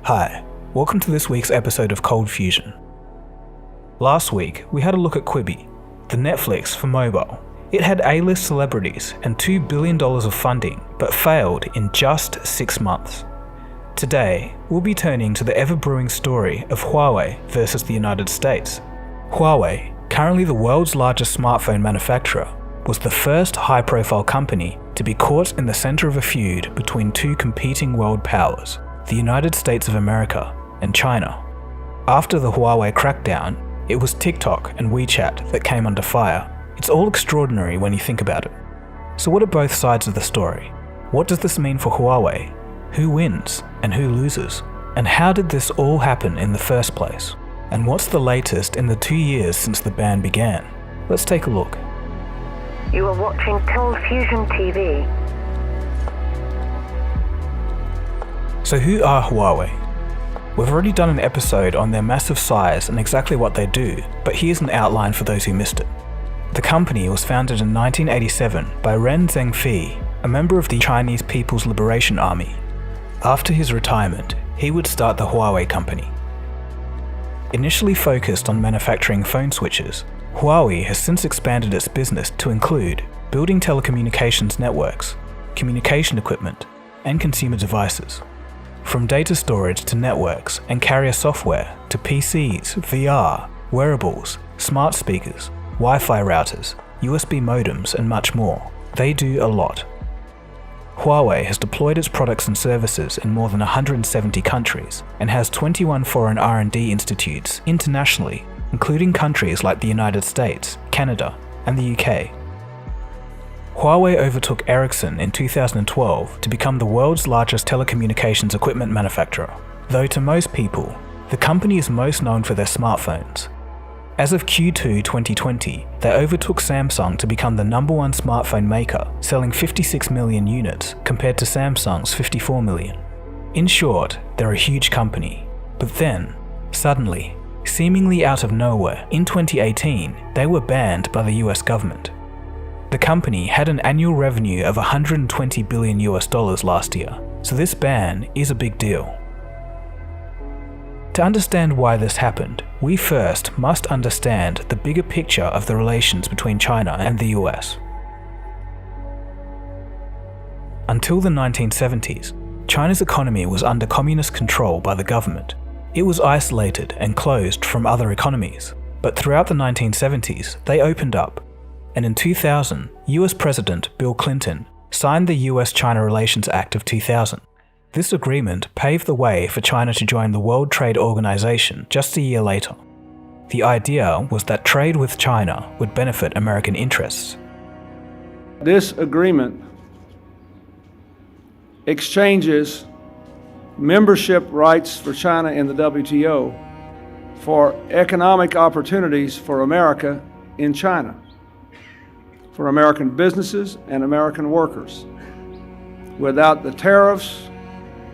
Hi, welcome to this week's episode of Cold Fusion. Last week, we had a look at Quibi, the Netflix for mobile. It had A-list celebrities and $2 billion of funding, but failed in just 6 months. Today, we'll be turning to the ever-brewing story of Huawei versus the United States. Huawei, currently the world's largest smartphone manufacturer, was the first high-profile company to be caught in the center of a feud between two competing world powers, the United States of America and China. After the Huawei crackdown, it was TikTok and WeChat that came under fire. It's all extraordinary when you think about it. So what are both sides of the story? What does this mean for Huawei? Who wins and who loses? And how did this all happen in the first place? And what's the latest in the 2 years since the ban began? Let's take a look. You are watching Cold Fusion TV. So who are Huawei? We've already done an episode on their massive size and exactly what they do, but here's an outline for those who missed it. The company was founded in 1987 by Ren Zhengfei, a member of the Chinese People's Liberation Army. After his retirement, he would start the Huawei company. Initially focused on manufacturing phone switches, Huawei has since expanded its business to include building telecommunications networks, communication equipment, and consumer devices. From data storage to networks and carrier software to PCs, VR, wearables, smart speakers, Wi-Fi routers, USB modems, and much more. They do a lot. Huawei has deployed its products and services in more than 170 countries and has 21 foreign R&D institutes internationally, including countries like the United States, Canada, and the UK. Huawei overtook Ericsson in 2012 to become the world's largest telecommunications equipment manufacturer, though to most people, the company is most known for their smartphones. As of Q2 2020, they overtook Samsung to become the #1 smartphone maker, selling 56 million units compared to Samsung's 54 million. In short, they're a huge company. But then, suddenly, seemingly out of nowhere, in 2018, they were banned by the US government. The company had an annual revenue of $120 billion last year, so this ban is a big deal. To understand why this happened, we first must understand the bigger picture of the relations between China and the US. Until the 1970s, China's economy was under communist control by the government. It was isolated and closed from other economies, but throughout the 1970s, they opened up. And in 2000, US President Bill Clinton signed the US-China Relations Act of 2000. This agreement paved the way for China to join the World Trade Organization just a year later. The idea was that trade with China would benefit American interests. This agreement exchanges membership rights for China in the WTO for economic opportunities for America in China, for American businesses and American workers, without the tariffs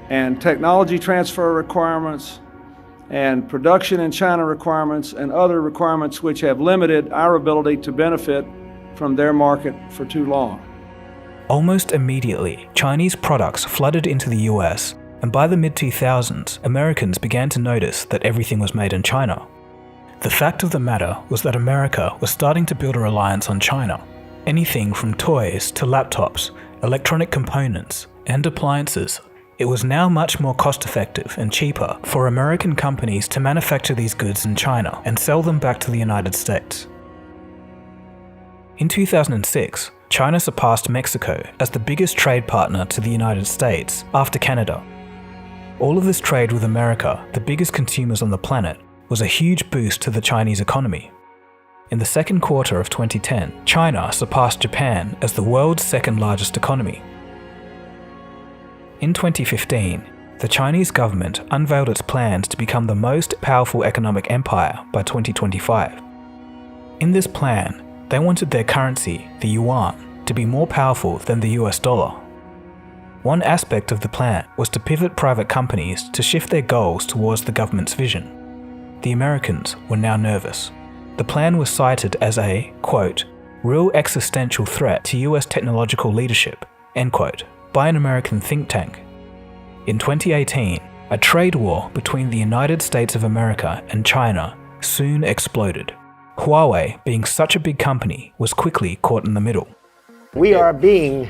and technology transfer requirements and production in China requirements and other requirements which have limited our ability to benefit from their market for too long. Almost immediately, Chinese products flooded into the US, and by the mid-2000s, Americans began to notice that everything was made in China. The fact of the matter was that America was starting to build a reliance on China. Anything from toys to laptops, electronic components, and appliances. It was now much more cost-effective and cheaper for American companies to manufacture these goods in China and sell them back to the United States. In 2006, China surpassed Mexico as the biggest trade partner to the United States after Canada. All of this trade with America, the biggest consumers on the planet, was a huge boost to the Chinese economy. In the second quarter of 2010, China surpassed Japan as the world's second largest economy. In 2015, the Chinese government unveiled its plans to become the most powerful economic empire by 2025. In this plan, they wanted their currency, the yuan, to be more powerful than the US dollar. One aspect of the plan was to pivot private companies to shift their goals towards the government's vision. The Americans were now nervous. The plan was cited as a, quote, real existential threat to US technological leadership, end quote, by an American think tank. In 2018, A trade war between the United States of America and China soon exploded. Huawei, being such a big company, was quickly caught in the middle. We are being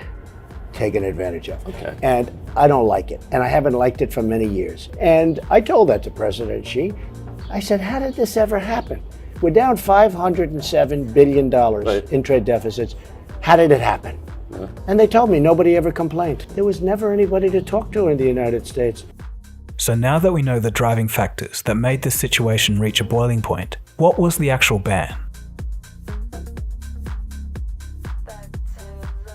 taken advantage of. Okay. And I don't like it. And I haven't liked it for many years. And I told that to President Xi. I said, how did this ever happen? We're down $507 billion in trade deficits. How did it happen? Yeah. And they told me nobody ever complained. There was never anybody to talk to in the United States. So now that we know the driving factors that made this situation reach a boiling point, what was the actual ban?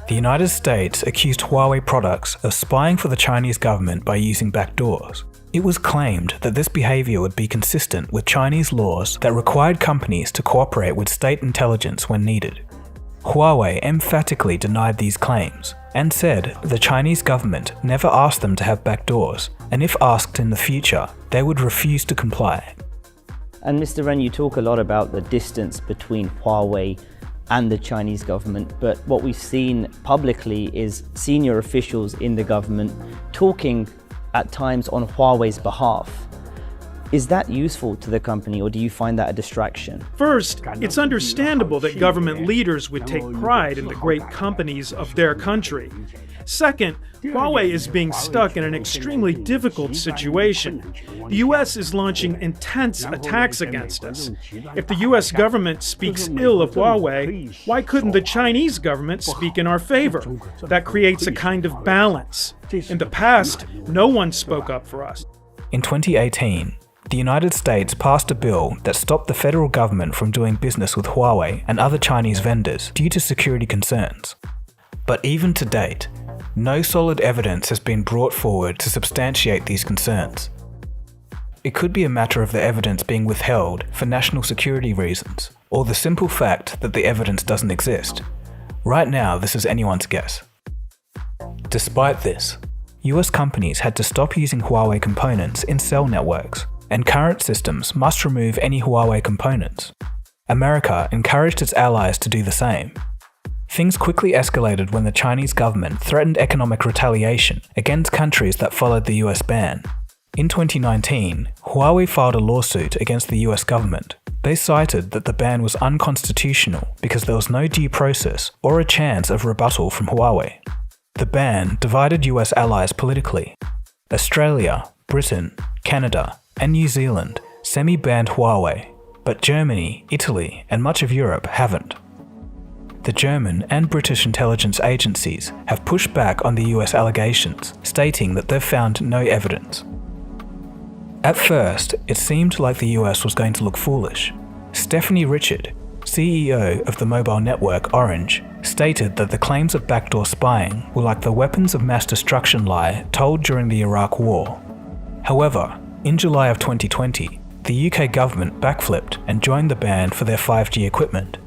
The United States accused Huawei products of spying for the Chinese government by using backdoors. It was claimed that this behavior would be consistent with Chinese laws that required companies to cooperate with state intelligence when needed. Huawei emphatically denied these claims and said the Chinese government never asked them to have backdoors, and if asked in the future, they would refuse to comply. And Mr. Ren, you talk a lot about the distance between Huawei and the Chinese government, but what we've seen publicly is senior officials in the government talking at times on Huawei's behalf. Is that useful to the company, or do you find that a distraction? First, it's understandable that government leaders would take pride in the great companies of their country. Second, Huawei is being stuck in an extremely difficult situation. The U.S. is launching intense attacks against us. If the U.S. government speaks ill of Huawei, why couldn't the Chinese government speak in our favor? That creates a kind of balance. In the past, no one spoke up for us. In 2018, the United States passed a bill that stopped the federal government from doing business with Huawei and other Chinese vendors due to security concerns. But even to date, no solid evidence has been brought forward to substantiate these concerns. It could be a matter of the evidence being withheld for national security reasons, or the simple fact that the evidence doesn't exist. Right now, this is anyone's guess. Despite this, US companies had to stop using Huawei components in cell networks, and current systems must remove any Huawei components. America encouraged its allies to do the same. Things quickly escalated when the Chinese government threatened economic retaliation against countries that followed the US ban. In 2019, Huawei filed a lawsuit against the US government. They cited that the ban was unconstitutional because there was no due process or a chance of rebuttal from Huawei. The ban divided US allies politically. Australia, Britain, Canada, and New Zealand semi-banned Huawei, but Germany, Italy, and much of Europe haven't. The German and British intelligence agencies have pushed back on the US allegations, stating that they've found no evidence. At first, it seemed like the US was going to look foolish. Stephanie Richard, CEO of the mobile network Orange, stated that the claims of backdoor spying were like the weapons of mass destruction lie told during the Iraq War. However, in July of 2020, the UK government backflipped and joined the ban for their 5G equipment.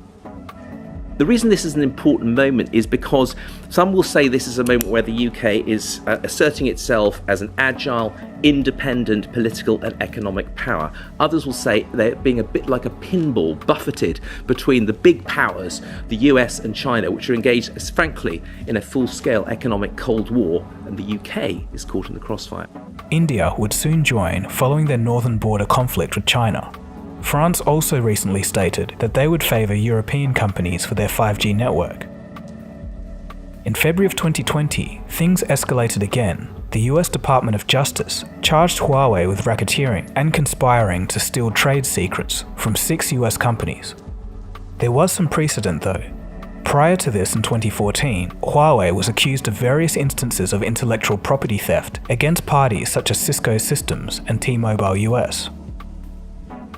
The reason this is an important moment is because some will say this is a moment where the UK is asserting itself as an agile, independent political and economic power. Others will say they're being a bit like a pinball buffeted between the big powers, the US and China, which are engaged, frankly, in a full-scale economic Cold War, and the UK is caught in the crossfire. India would soon join following their northern border conflict with China. France also recently stated that they would favour European companies for their 5G network. In February of 2020, things escalated again. The US Department of Justice charged Huawei with racketeering and conspiring to steal trade secrets from 6 US companies. There was some precedent though. Prior to this in 2014, Huawei was accused of various instances of intellectual property theft against parties such as Cisco Systems and T-Mobile US.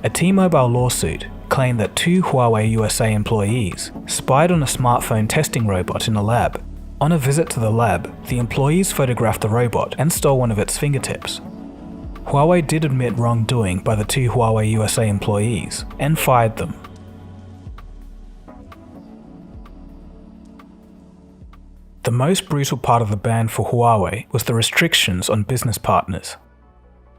A T-Mobile lawsuit claimed that 2 Huawei USA employees spied on a smartphone testing robot in a lab. On a visit to the lab, the employees photographed the robot and stole one of its fingertips. Huawei did admit wrongdoing by the 2 Huawei USA employees and fired them. The most brutal part of the ban for Huawei was the restrictions on business partners.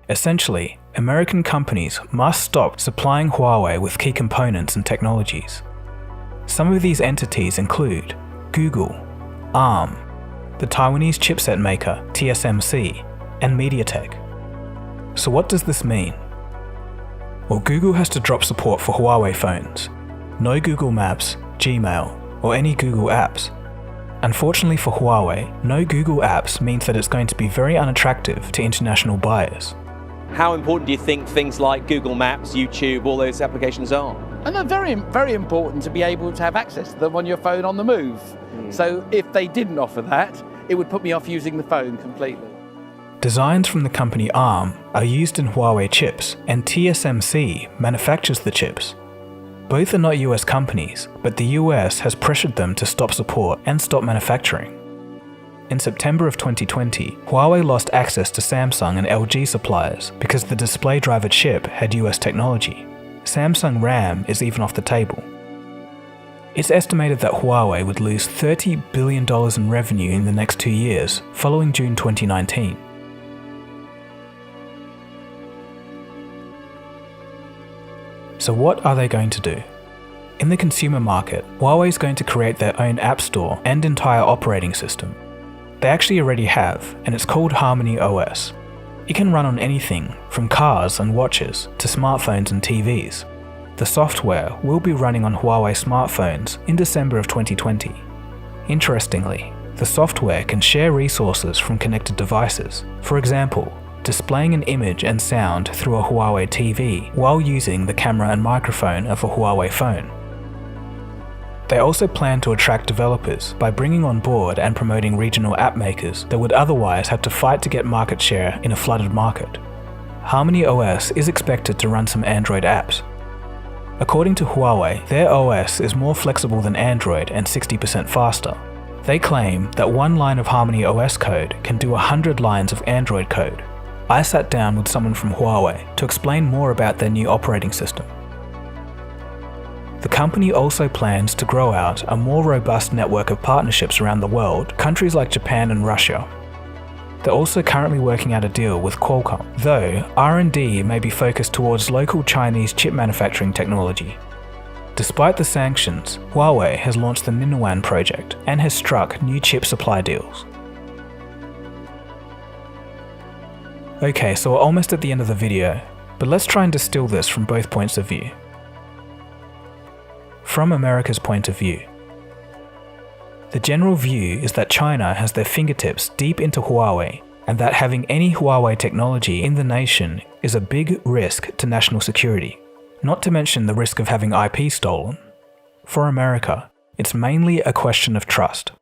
Essentially, American companies must stop supplying Huawei with key components and technologies. Some of these entities include Google, ARM, the Taiwanese chipset maker TSMC, and MediaTek. So what does this mean? Well, Google has to drop support for Huawei phones. No Google Maps, Gmail, or any Google apps. Unfortunately for Huawei, no Google apps means that it's going to be very unattractive to international buyers. How important do you think things like Google Maps, YouTube, all those applications are? And they're very, very important to be able to have access to them on your phone on the move. So if they didn't offer that, it would put me off using the phone completely. Designs from the company ARM are used in Huawei chips, and TSMC manufactures the chips. Both are not US companies, but the US has pressured them to stop support and stop manufacturing. In September of 2020, Huawei lost access to Samsung and LG suppliers because the display driver chip had US technology. Samsung RAM is even off the table. It's estimated that Huawei would lose $30 billion in revenue in the next 2 years, following June 2019. So what are they going to do? In the consumer market, Huawei is going to create their own app store and entire operating system. They actually already have, and it's called Harmony OS. It can run on anything, from cars and watches to smartphones and TVs. The software will be running on Huawei smartphones in December of 2020. Interestingly, the software can share resources from connected devices. For example, displaying an image and sound through a Huawei TV while using the camera and microphone of a Huawei phone. They also plan to attract developers by bringing on board and promoting regional app makers that would otherwise have to fight to get market share in a flooded market. Harmony OS is expected to run some Android apps. According to Huawei, their OS is more flexible than Android and 60% faster. They claim that one line of Harmony OS code can do 100 lines of Android code. I sat down with someone from Huawei to explain more about their new operating system. The company also plans to grow out a more robust network of partnerships around the world, countries like Japan and Russia. They're also currently working out a deal with Qualcomm, though R&D may be focused towards local Chinese chip manufacturing technology. Despite the sanctions, Huawei has launched the Ningguang project and has struck new chip supply deals. Okay, so we're almost at the end of the video, but let's try and distill this from both points of view. From America's point of view, the general view is that China has their fingertips deep into Huawei, and that having any Huawei technology in the nation is a big risk to national security, not to mention the risk of having IP stolen. For America, it's mainly a question of trust.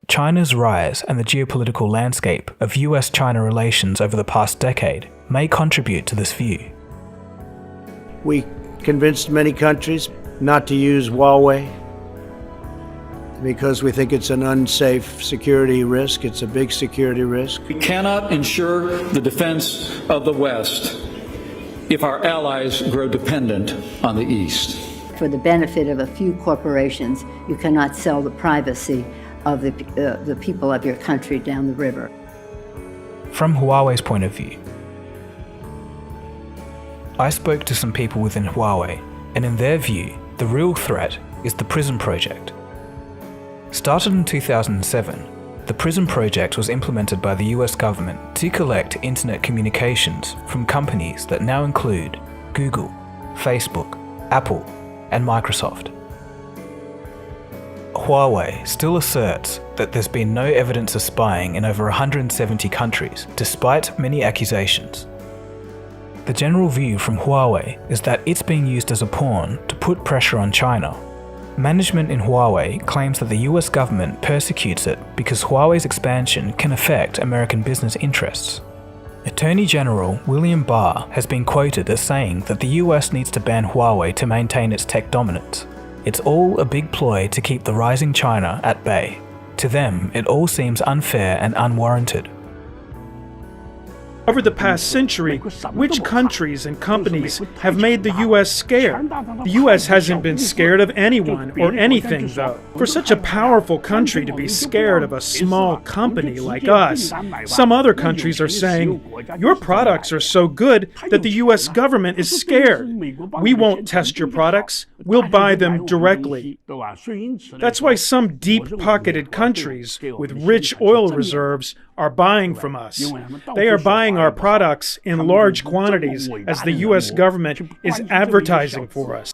China's rise and the geopolitical landscape of US-China relations over the past decade may contribute to this view. We convinced many countries not to use Huawei because we think it's an unsafe security risk. It's a big security risk. We cannot ensure the defense of the West if our allies grow dependent on the East. For the benefit of a few corporations, you cannot sell the privacy of the people of your country down the river. From Huawei's point of view, I spoke to some people within Huawei, and in their view, the real threat is the PRISM project. Started in 2007, the PRISM project was implemented by the US government to collect internet communications from companies that now include Google, Facebook, Apple, and Microsoft. Huawei still asserts that there's been no evidence of spying in over 170 countries, despite many accusations. The general view from Huawei is that it's being used as a pawn to put pressure on China. Management in Huawei claims that the US government persecutes it because Huawei's expansion can affect American business interests. Attorney General William Barr has been quoted as saying that the US needs to ban Huawei to maintain its tech dominance. It's all a big ploy to keep the rising China at bay. To them, it all seems unfair and unwarranted. Over the past century, which countries and companies have made the U.S. scared? The U.S. hasn't been scared of anyone or anything, though. For such a powerful country to be scared of a small company like us, some other countries are saying, Your products are so good that the U.S. government is scared. We won't test your products. We'll buy them directly. That's why some deep-pocketed countries with rich oil reserves are buying from us. They are buying our products in large quantities as the U.S. government is advertising for us.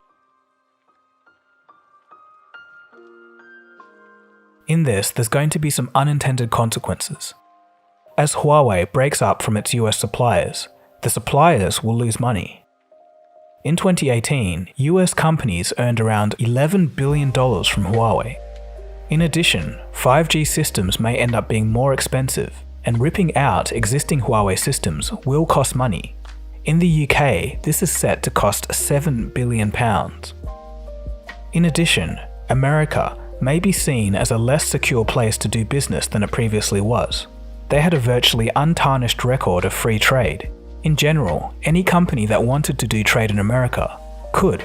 In this, there's going to be some unintended consequences. As Huawei breaks up from its US suppliers, the suppliers will lose money. In 2018, US companies earned around $11 billion from Huawei. In addition, 5G systems may end up being more expensive, and ripping out existing Huawei systems will cost money. In the UK, this is set to cost £7 billion. In addition, America may be seen as a less secure place to do business than it previously was. They had a virtually untarnished record of free trade. In general, any company that wanted to do trade in America could.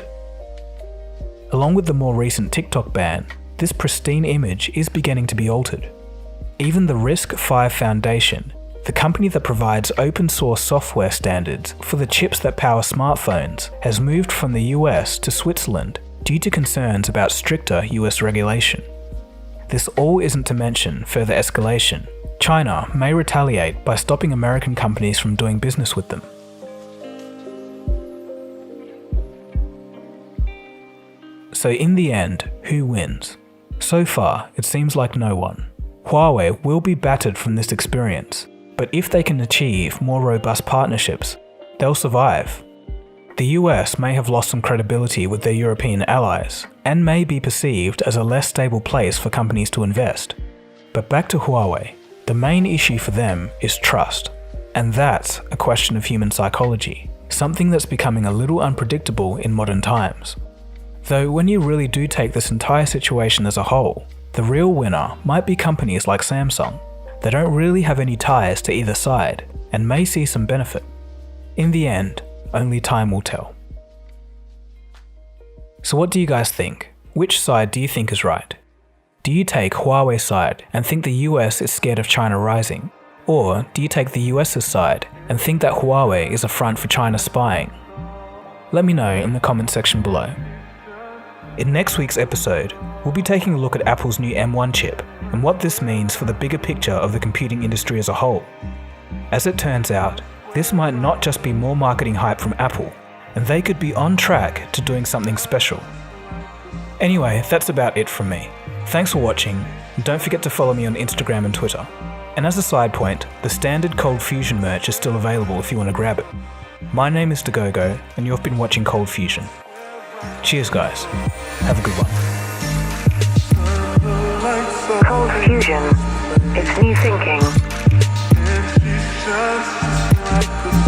Along with the more recent TikTok ban, this pristine image is beginning to be altered. Even the RISC-V Foundation, the company that provides open source software standards for the chips that power smartphones, has moved from the US to Switzerland due to concerns about stricter US regulation. This all isn't to mention further escalation. China may retaliate by stopping American companies from doing business with them. So in the end, who wins? So far, it seems like no one. Huawei will be battered from this experience, but if they can achieve more robust partnerships, they'll survive. The US may have lost some credibility with their European allies, and may be perceived as a less stable place for companies to invest. But back to Huawei, the main issue for them is trust. And that's a question of human psychology, something that's becoming a little unpredictable in modern times. Though when you really do take this entire situation as a whole, the real winner might be companies like Samsung. They don't really have any ties to either side, and may see some benefit. In the end, only time will tell. So what do you guys think? Which side do you think is right? Do you take Huawei's side and think the US is scared of China rising? Or do you take the US's side and think that Huawei is a front for China spying? Let me know in the comment section below. In next week's episode, we'll be taking a look at Apple's new M1 chip and what this means for the bigger picture of the computing industry as a whole. As it turns out, this might not just be more marketing hype from Apple, and they could be on track to doing something special. Anyway, that's about it from me. Thanks for watching, and don't forget to follow me on Instagram and Twitter. And as a side point, the standard Cold Fusion merch is still available if you want to grab it. My name is Dagogo, and you've been watching Cold Fusion. Cheers guys, have a good one. Cold Fusion. It's new thinking. Like